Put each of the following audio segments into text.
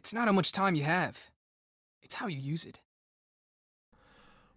It's not how much time you have. It's how you use it.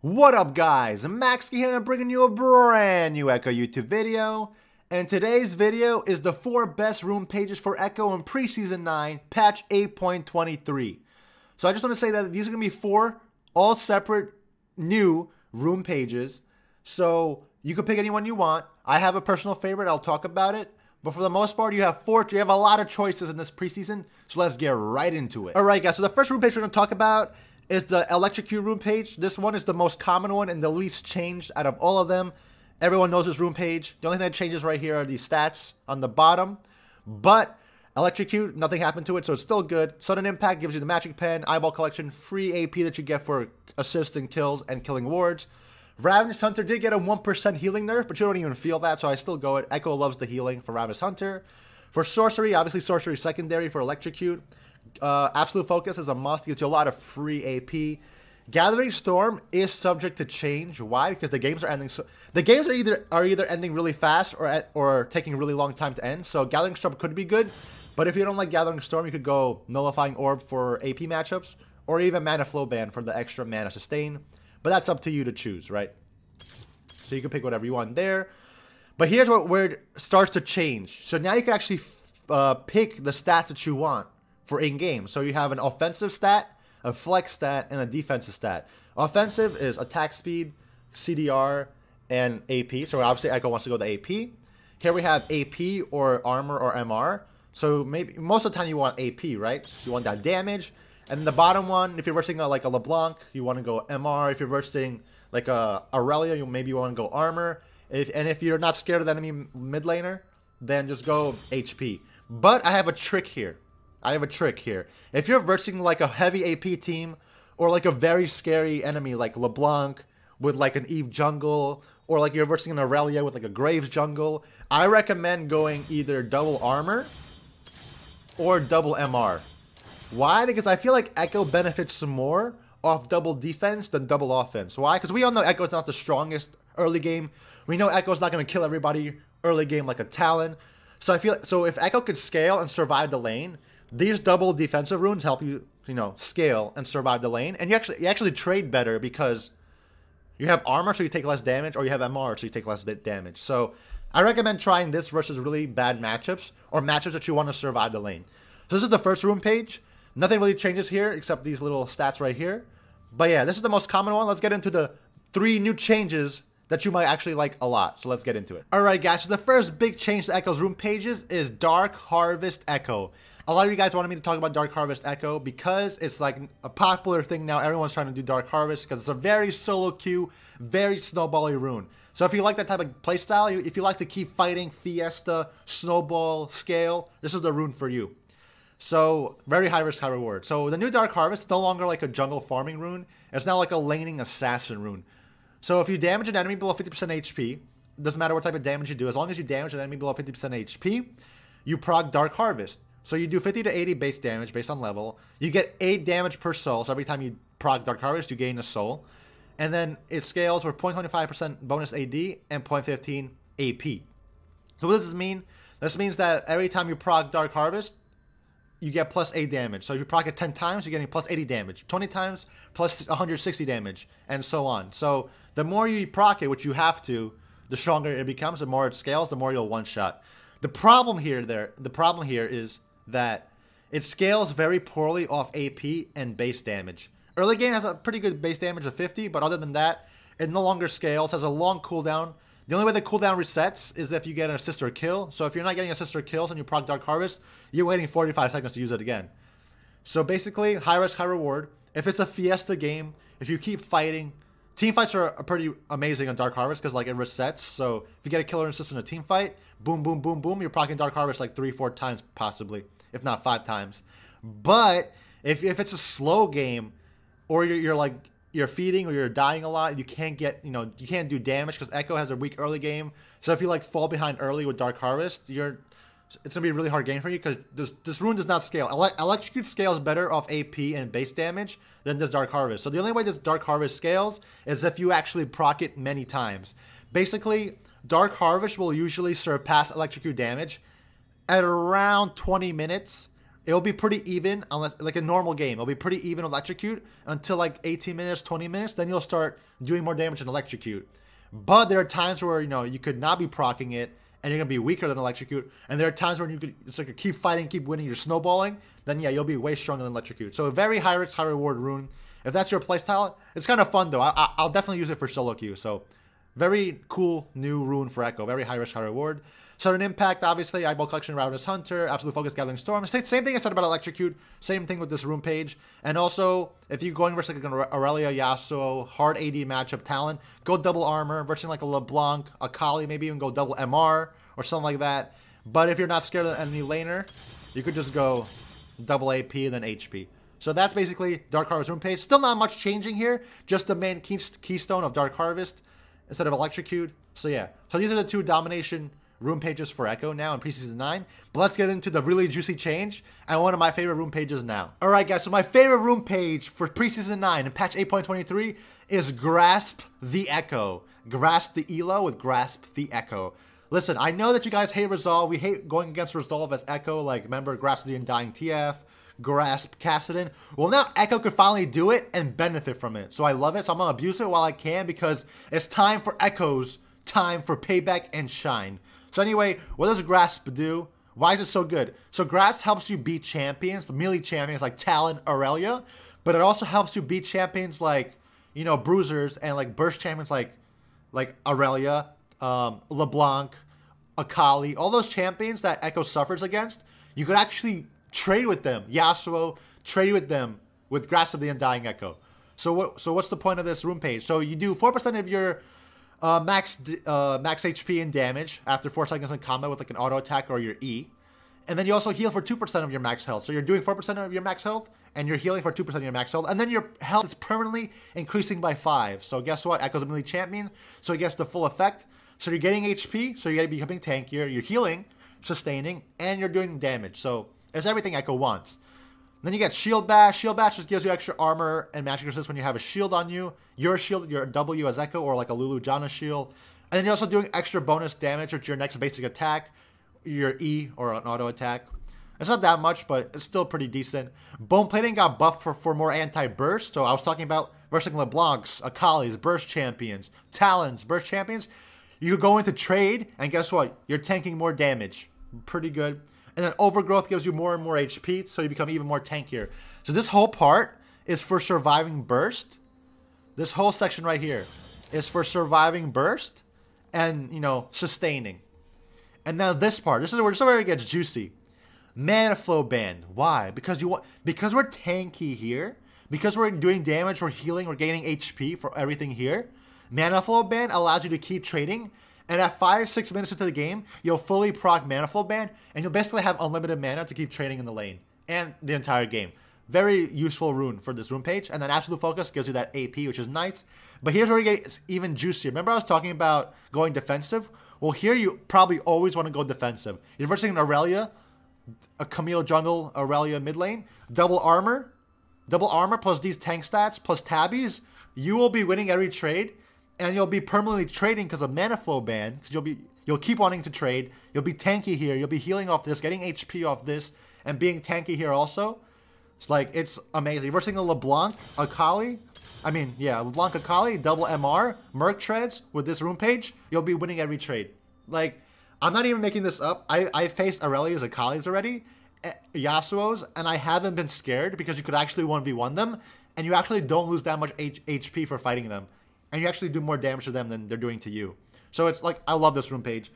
What up, guys? Maxske here, and I'm bringing you a brand new Ekko YouTube video. And today's video is the 4 best rune pages for Ekko in Preseason 9, patch 8.23. So I just want to say that these are going to be 4 all separate new rune pages. So you can pick any one you want. I have a personal favorite. I'll talk about it. But for the most part, you have a lot of choices in this preseason. So let's get right into it. Alright, guys. So the first rune page we're going to talk about is the Electrocute rune page. This one is the most common one and the least changed out of all of them. Everyone knows this rune page. The only thing that changes right here are these stats on the bottom. But Electrocute, nothing happened to it, so it's still good. Sudden Impact gives you the Magic Pen, Eyeball Collection, free AP that you get for assists and kills and killing wards. Ravenous Hunter did get a 1% healing nerf, but you don't even feel that, so I still go it. Ekko loves the healing for Ravenous Hunter. For Sorcery, obviously Sorcery is secondary for Electrocute. Absolute Focus is a must. Gives you a lot of free AP. Gathering Storm is subject to change. Why? Because the games are ending. The games are either ending really fast or taking a really long time to end. So Gathering Storm could be good, but if you don't like Gathering Storm, you could go Nullifying Orb for AP matchups, or even Mana Flow Ban for the extra mana sustain. But that's up to you to choose, right? So you can pick whatever you want there. But here's where it starts to change. So now you can actually pick the stats that you want for in-game. So you have an offensive stat, a flex stat, and a defensive stat. Offensive is attack speed, CDR, and AP. So obviously Ekko wants to go the AP. Here we have AP or armor or MR. So maybe most of the time you want AP, right? You want that damage. And the bottom one, if you're versing like a LeBlanc, you want to go MR. If you're versing like a Aurelia, maybe you want to go armor. And if you're not scared of the enemy mid laner, then just go HP. But I have a trick here. If you're versing like a heavy AP team, or like a very scary enemy like LeBlanc with like an Eve jungle, or like you're versing an Aurelia with like a Graves jungle, I recommend going either double armor or double MR. Why? Because I feel like Ekko benefits more off double defense than double offense. Why? Because we all know Ekko's not the strongest early game. We know Ekko's not going to kill everybody early game like a Talon. So I feel if Ekko could scale and survive the lane, these double defensive runes help you, scale and survive the lane. And you actually trade better because you have armor, so you take less damage, or you have MR, so you take less damage. So I recommend trying this versus really bad matchups, or matchups that you want to survive the lane. So this is the first rune page. Nothing really changes here except these little stats right here. But yeah, this is the most common one. Let's get into the 3 new changes that you might actually like a lot. So let's get into it. Alright guys, so the first big change to Ekko's rune pages is Dark Harvest Ekko. A lot of you guys wanted me to talk about Dark Harvest Ekko because it's like a popular thing now. Everyone's trying to do Dark Harvest because it's a very solo queue, very snowbally rune. So if you like that type of playstyle, if you like to keep fighting Fiesta, Snowball, Scale, this is the rune for you. So, very high risk, high reward. So, the new Dark Harvest is no longer like a jungle farming rune. It's now like a laning assassin rune. So, if you damage an enemy below 50% HP, doesn't matter what type of damage you do, as long as you damage an enemy below 50% HP, you proc Dark Harvest. So, you do 50 to 80 base damage based on level. You get 8 damage per soul. So, every time you proc Dark Harvest, you gain a soul. And then it scales with 0.25% bonus AD and 0.15 AP. So, what does this mean? This means that every time you proc Dark Harvest, you get plus 8 damage. So if you proc it 10 times, you're getting plus 80 damage. 20 times, plus 160 damage, and so on. So the more you proc it, which you have to, the stronger it becomes. The more it scales, the more you'll one-shot. The problem here is that it scales very poorly off AP and base damage. Early game has a pretty good base damage of 50, but other than that, it no longer scales, has a long cooldown. The only way the cooldown resets is if you get an assist or kill. So if you're not getting assist or kills and you proc Dark Harvest, you're waiting 45 seconds to use it again. So basically, high risk, high reward. If it's a Fiesta game, if you keep fighting, team fights are pretty amazing on Dark Harvest because like it resets. So if you get a killer assist in a team fight, boom, boom, boom, boom, you're procking Dark Harvest like 3-4 times possibly, if not 5 times. But if it's a slow game, or you're feeding or you're dying a lot, you can't get, you can't do damage because Ekko has a weak early game. So if you like fall behind early with Dark Harvest, it's gonna be a really hard game for you because this rune does not scale. Electrocute scales better off AP and base damage than does Dark Harvest. So the only way this Dark Harvest scales is if you actually proc it many times. Basically, Dark Harvest will usually surpass Electrocute damage at around 20 minutes it'll be pretty even, unless like a normal game. It'll be pretty even Electrocute until like 18 minutes, 20 minutes. Then you'll start doing more damage in Electrocute. But there are times where, you know, you could not be proccing it, and you're going to be weaker than Electrocute. And there are times where you could, it's like you keep fighting, keep winning, you're snowballing. Then, yeah, you'll be way stronger than Electrocute. So a very high risk, high reward rune. If that's your playstyle, it's kind of fun, though. I'll definitely use it for solo queue. So very cool new rune for Ekko. Very high risk, high reward. Sudden Impact, obviously. Eyeball Collection, Router's Hunter. Absolute Focus, Gathering Storm. Same thing I said about Electrocute. Same thing with this rune page. And also, if you're going versus like an Aurelia, Yasuo, hard AD matchup, Talon, go double armor. Versus like a LeBlanc, a Kali, maybe even go double MR or something like that. But if you're not scared of any laner, you could just go double AP and then HP. So that's basically Dark Harvest rune page. Still not much changing here. Just the main keystone of Dark Harvest instead of Electrocute. So yeah. So these are the two domination rune pages for Ekko now in preseason 9. But let's get into the really juicy change and one of my favorite rune pages now. Alright guys, so my favorite rune page for preseason 9 in patch 8.23 is Grasp the Ekko. Grasp the Elo with Grasp the Ekko. Listen, I know that you guys hate Resolve. We hate going against Resolve as Ekko. Like, remember, Grasp the Undying TF, Grasp Kassadin. Well, now Ekko could finally do it and benefit from it. So I love it. So I'm going to abuse it while I can because it's time for Ekko's time for payback and shine. So anyway, what does Grasp do? Why is it so good? So Grasp helps you beat champions, the melee champions like Talon, Aurelia. But it also helps you beat champions like, you know, bruisers and like burst champions like Aurelia, LeBlanc, Akali, all those champions that Ekko suffers against, you could actually trade with them. Yasuo, trade with them with Grasp of the Undying Ekko. So what's the point of this rune page? So you do 4% of your max HP and damage after 4 seconds in combat with like an auto attack or your E. And then you also heal for 2% of your max health. So you're doing 4% of your max health, and you're healing for 2% of your max health. And then your health is permanently increasing by 5. So guess what? Ekko's a melee champion, so he gets the full effect. So you're getting HP, so you're becoming tankier. You're healing, sustaining, and you're doing damage. So it's everything Ekko wants. Then you get Shield Bash. Shield Bash just gives you extra armor and magic resist when you have a shield on you. Your shield, your W as Ekko, or like a Lulu Jana shield. And then you're also doing extra bonus damage with your next basic attack, your E or an auto attack. It's not that much, but it's still pretty decent. Bone Plating got buffed for more anti-burst. So I was talking about versing LeBlancs, Akali's, burst champions, Talons, burst champions. You could go into trade, and guess what? You're tanking more damage. Pretty good. And then Overgrowth gives you more and more HP, so you become even more tankier. So this whole part is for surviving burst. This whole section right here is for surviving burst and, you know, sustaining. And now this part, this is where it gets juicy. Mana flow ban. Why? Because we're tanky here. Because we're doing damage, we're healing, we're gaining HP for everything here. Mana flow ban allows you to keep trading. And at 5-6 minutes into the game, you'll fully proc Mana Flow Ban, and you'll basically have unlimited mana to keep trading in the lane and the entire game. Very useful rune for this rune page. And then Absolute Focus gives you that AP, which is nice. But here's where it gets even juicier. Remember I was talking about going defensive? Well, here you probably always want to go defensive. You're versing an Aurelia, a Camille jungle, Aurelia mid lane, double armor plus these tank stats plus tabbies. You will be winning every trade. And you'll be permanently trading because of Mana Flow Ban. Because you'll keep wanting to trade. You'll be tanky here. You'll be healing off this, getting HP off this, and being tanky here also. It's like, it's amazing. Versing a LeBlanc, Akali. LeBlanc, Akali, double MR, Merc Treads with this rune page. You'll be winning every trade. Like, I'm not even making this up. I faced Aurelia's, Akali's already, Yasuo's, and I haven't been scared because you could actually 1v1 them, and you actually don't lose that much HP for fighting them. And you actually do more damage to them than they're doing to you. So it's like, I love this rune page.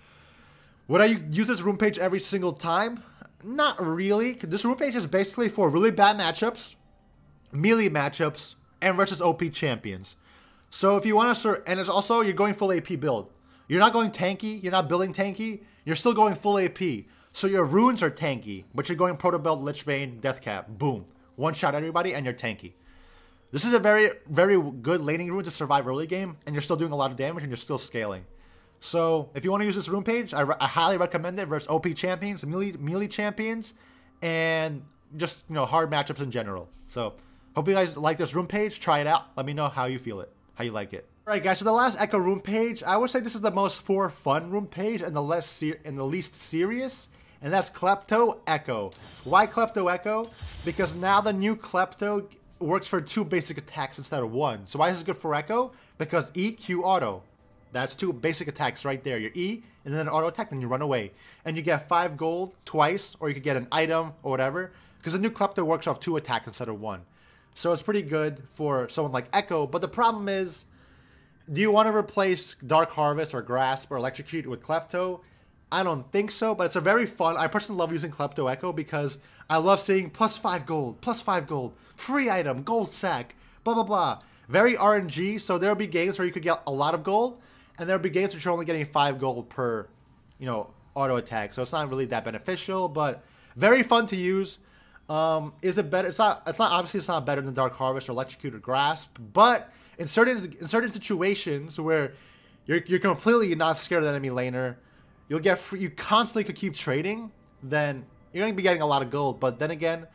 Would I use this rune page every single time? Not really. This rune page is basically for really bad matchups, melee matchups, and versus OP champions. So if you want to, and it's also, you're going full AP build. You're not going tanky. You're not building tanky. You're still going full AP. So your runes are tanky, but you're going Proto Belt, Lichbane, Deathcap. Boom. One shot everybody, and you're tanky. This is a very, very good laning rune to survive early game, and you're still doing a lot of damage, and you're still scaling. So, if you want to use this rune page, I highly recommend it versus OP champions, melee champions, and just, you know, hard matchups in general. So, hope you guys like this rune page. Try it out. Let me know how you feel it, how you like it. Alright guys, so the last Ekko rune page, I would say this is the most for fun rune page and the least serious and that's Klepto Ekko. Why Klepto Ekko? Because now the new Klepto works for 2 basic attacks instead of 1. So why is this good for Ekko? Because E, Q, auto. That's 2 basic attacks right there. Your E, and then an auto attack, then you run away. And you get 5 gold twice, or you could get an item or whatever. Because the new Klepto works off 2 attacks instead of 1. So it's pretty good for someone like Ekko. But the problem is, do you want to replace Dark Harvest or Grasp or Electrocute with Klepto? I don't think so, but it's a very fun. I personally love using Klepto Ekko because I love seeing plus 5 gold, free item, gold sack, blah, blah, blah. Very RNG, so there'll be games where you could get a lot of gold, and there'll be games where you're only getting 5 gold per, you know, auto attack. So it's not really that beneficial, but very fun to use. Is it better? It's not obviously it's not better than Dark Harvest or Electrocute or Grasp, but in certain situations where you're completely not scared of the enemy laner, you'll get free, you constantly could keep trading, then you're going to be getting a lot of gold. But then again,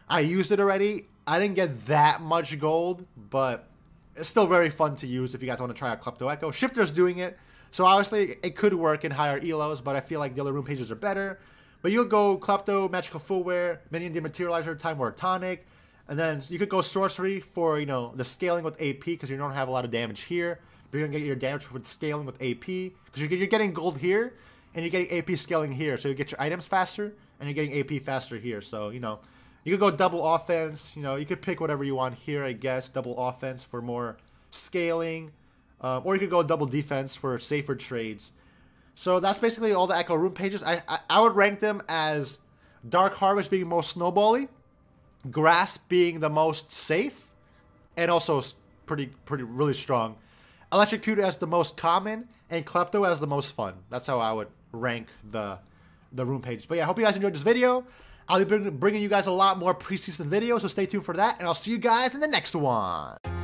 I used it already. I didn't get that much gold, but it's still very fun to use if you guys want to try out Klepto Ekko. Shifter's doing it, so obviously it could work in higher elos, but I feel like the other rune pages are better. But you'll go Klepto, Magical Footwear, Minion Dematerializer, Time War Tonic, and then you could go Sorcery for, you know, the scaling with AP because you don't have a lot of damage here. But you're going to get your damage with scaling with AP because you're getting gold here and you're getting AP scaling here. So you get your items faster and you're getting AP faster here. So, you know, you could go double offense. You know, you could pick whatever you want here, I guess. Double offense for more scaling. Or you could go double defense for safer trades. So that's basically all the Ekko rune pages. I would rank them as Dark Harvest being most snowbally, Grasp being the most safe, and also pretty really strong. Electrocute as the most common, and Klepto as the most fun. That's how I would rank the rune pages. But yeah, I hope you guys enjoyed this video. I'll be bringing you guys a lot more preseason videos, so stay tuned for that, and I'll see you guys in the next one.